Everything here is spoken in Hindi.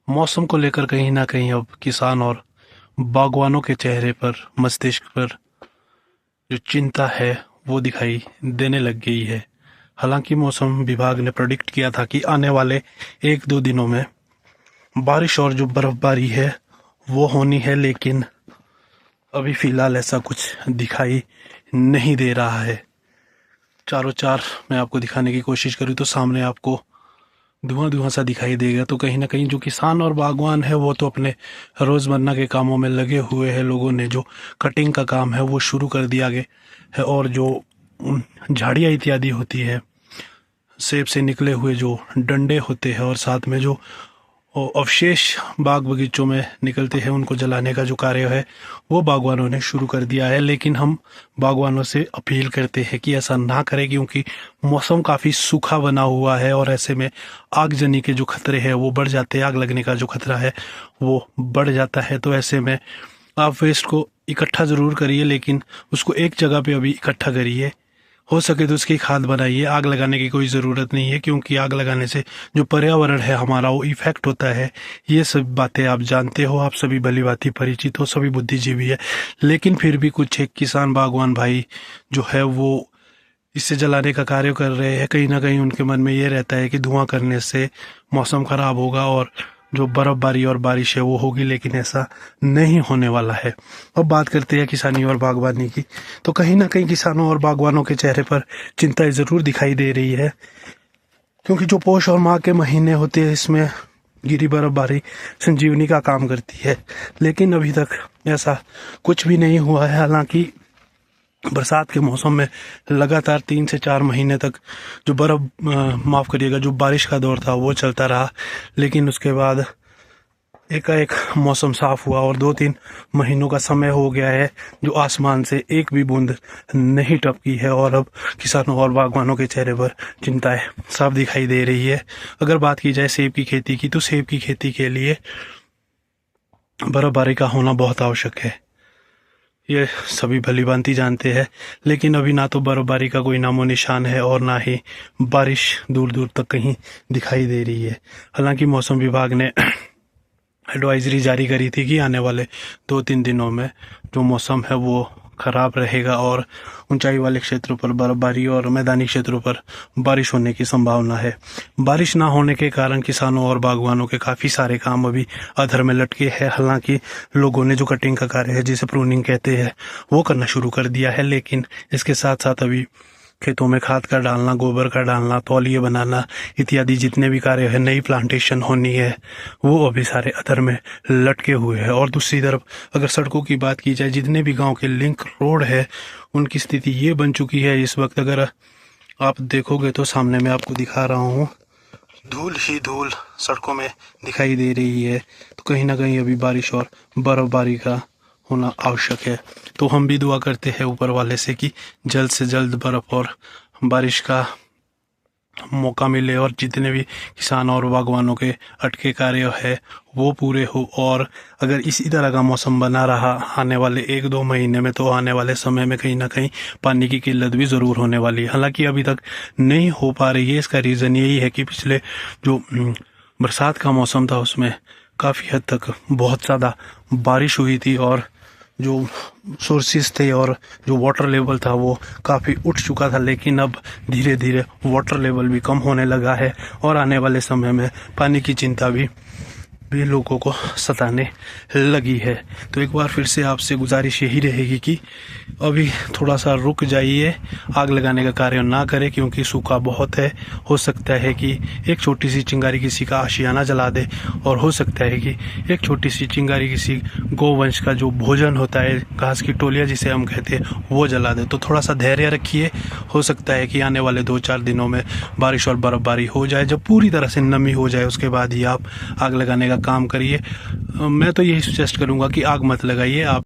मौसम को लेकर कहीं ना कहीं अब किसान और बागवानों के चेहरे पर, मस्तिष्क पर जो चिंता है वो दिखाई देने लग गई है। हालांकि मौसम विभाग ने प्रेडिक्ट किया था कि आने वाले 1-2 दिनों में बारिश और जो बर्फबारी है वो होनी है, लेकिन अभी फिलहाल ऐसा कुछ दिखाई नहीं दे रहा है। चारों चार मैं आपको दिखाने की कोशिश करूँ तो सामने आपको धुआं धुआं सा दिखाई देगा। तो कहीं ना कहीं जो किसान और बागवान है वो तो अपने रोजमर्रा के कामों में लगे हुए हैं। लोगों ने जो कटिंग का काम है वो शुरू कर दिया गया है, और जो झाड़ियाँ इत्यादि होती है, सेब से निकले हुए जो डंडे होते हैं और साथ में जो अवशेष बाग बगीचों में निकलते हैं उनको जलाने का जो कार्य है वो बागवानों ने शुरू कर दिया है। लेकिन हम बागवानों से अपील करते हैं कि ऐसा ना करें, क्योंकि मौसम काफ़ी सूखा बना हुआ है और ऐसे में आगजनी के जो खतरे हैं वो बढ़ जाते हैं, आग लगने का जो खतरा है वो बढ़ जाता है। तो ऐसे में आप वेस्ट को इकट्ठा ज़रूर करिए, लेकिन उसको एक जगह पे अभी इकट्ठा करिए। हो सके तो उसकी खाद बनाइए। आग लगाने की कोई ज़रूरत नहीं है, क्योंकि आग लगाने से जो पर्यावरण है हमारा वो इफेक्ट होता है। ये सब बातें आप जानते हो, आप सभी भली भांति परिचित हो, सभी बुद्धिजीवी है। लेकिन फिर भी कुछ एक किसान बागवान भाई जो है वो इससे जलाने का कार्य कर रहे हैं। कहीं ना कहीं उनके मन में ये रहता है कि धुआं करने से मौसम खराब होगा और जो बर्फबारी और बारिश है वो होगी, लेकिन ऐसा नहीं होने वाला है। अब बात करते हैं किसानी और बागवानी की, तो कहीं ना कहीं किसानों और बागवानों के चेहरे पर चिंता ज़रूर दिखाई दे रही है, क्योंकि जो पोष और माह के महीने होते हैं इसमें गिरी बर्फबारी संजीवनी का काम करती है। लेकिन अभी तक ऐसा कुछ भी नहीं हुआ है। हालांकि बरसात के मौसम में लगातार 3 से 4 महीने तक जो माफ़ करिएगा, जो बारिश का दौर था वो चलता रहा, लेकिन उसके बाद एकाएक मौसम साफ हुआ और 2-3 महीनों का समय हो गया है जो आसमान से एक भी बूंद नहीं टपकी है। और अब किसानों और बागवानों के चेहरे पर चिंताएं साफ दिखाई दे रही है। अगर बात की जाए सेब की खेती की, तो सेब की खेती के लिए बर्फबारी का होना बहुत आवश्यक है, ये सभी भली भांति जानते हैं। लेकिन अभी ना तो बर्फबारी का कोई नामो निशान है और ना ही बारिश दूर दूर तक कहीं दिखाई दे रही है। हालांकि मौसम विभाग ने एडवाइजरी जारी करी थी कि आने वाले 2-3 दिनों में जो मौसम है वो खराब रहेगा और ऊंचाई वाले क्षेत्रों पर बर्फबारी और मैदानी क्षेत्रों पर बारिश होने की संभावना है। बारिश ना होने के कारण किसानों और बागवानों के काफ़ी सारे काम अभी अधर में लटके हैं। हालांकि लोगों ने जो कटिंग का कार्य है, जिसे प्रूनिंग कहते हैं, वो करना शुरू कर दिया है। लेकिन इसके साथ साथ अभी खेतों में खाद का डालना, गोबर का डालना, तौलिए बनाना इत्यादि जितने भी कार्य है, नई प्लांटेशन होनी है, वो अभी सारे अधर में लटके हुए हैं। और दूसरी तरफ अगर सड़कों की बात की जाए, जितने भी गांव के लिंक रोड है उनकी स्थिति ये बन चुकी है इस वक्त, अगर आप देखोगे तो सामने मैं आपको दिखा रहा हूँ, धूल ही धूल सड़कों में दिखाई दे रही है। तो कहीं ना कहीं अभी बारिश और बर्फबारी का होना आवश्यक है। तो हम भी दुआ करते हैं ऊपर वाले से कि जल्द से जल्द बर्फ और बारिश का मौका मिले और जितने भी किसान और बागवानों के अटके कार्य है वो पूरे हो। और अगर इसी तरह का मौसम बना रहा आने वाले 1-2 महीने में, तो आने वाले समय में कहीं ना कहीं पानी की किल्लत भी ज़रूर होने वाली है। हालांकि अभी तक नहीं हो पा रही है। इसका रीज़न यही है कि पिछले जो बरसात का मौसम था उसमें काफ़ी हद तक बहुत ज़्यादा बारिश हुई थी और जो सोर्सेज थे और जो वाटर लेवल था वो काफ़ी उठ चुका था। लेकिन अब धीरे धीरे वाटर लेवल भी कम होने लगा है और आने वाले समय में पानी की चिंता भी लोगों को सताने लगी है। तो एक बार फिर से आपसे गुजारिश यही रहेगी कि अभी थोड़ा सा रुक जाइए, आग लगाने का कार्य ना करें, क्योंकि सूखा बहुत है। हो सकता है कि एक छोटी सी चिंगारी किसी का आशियाना जला दे, और हो सकता है कि एक छोटी सी चिंगारी किसी गोवंश का जो भोजन होता है, घास की टोलियाँ जिसे हम कहते हैं, वो जला दे। तो थोड़ा सा धैर्य रखिए। हो सकता है कि आने वाले 2-4 दिनों में बारिश और बर्फबारी हो जाए। जब पूरी तरह से नमी हो जाए उसके बाद ही आप आग लगाने का काम करिए। मैं तो यही सजेस्ट करूंगा कि आग मत लगाइए आप।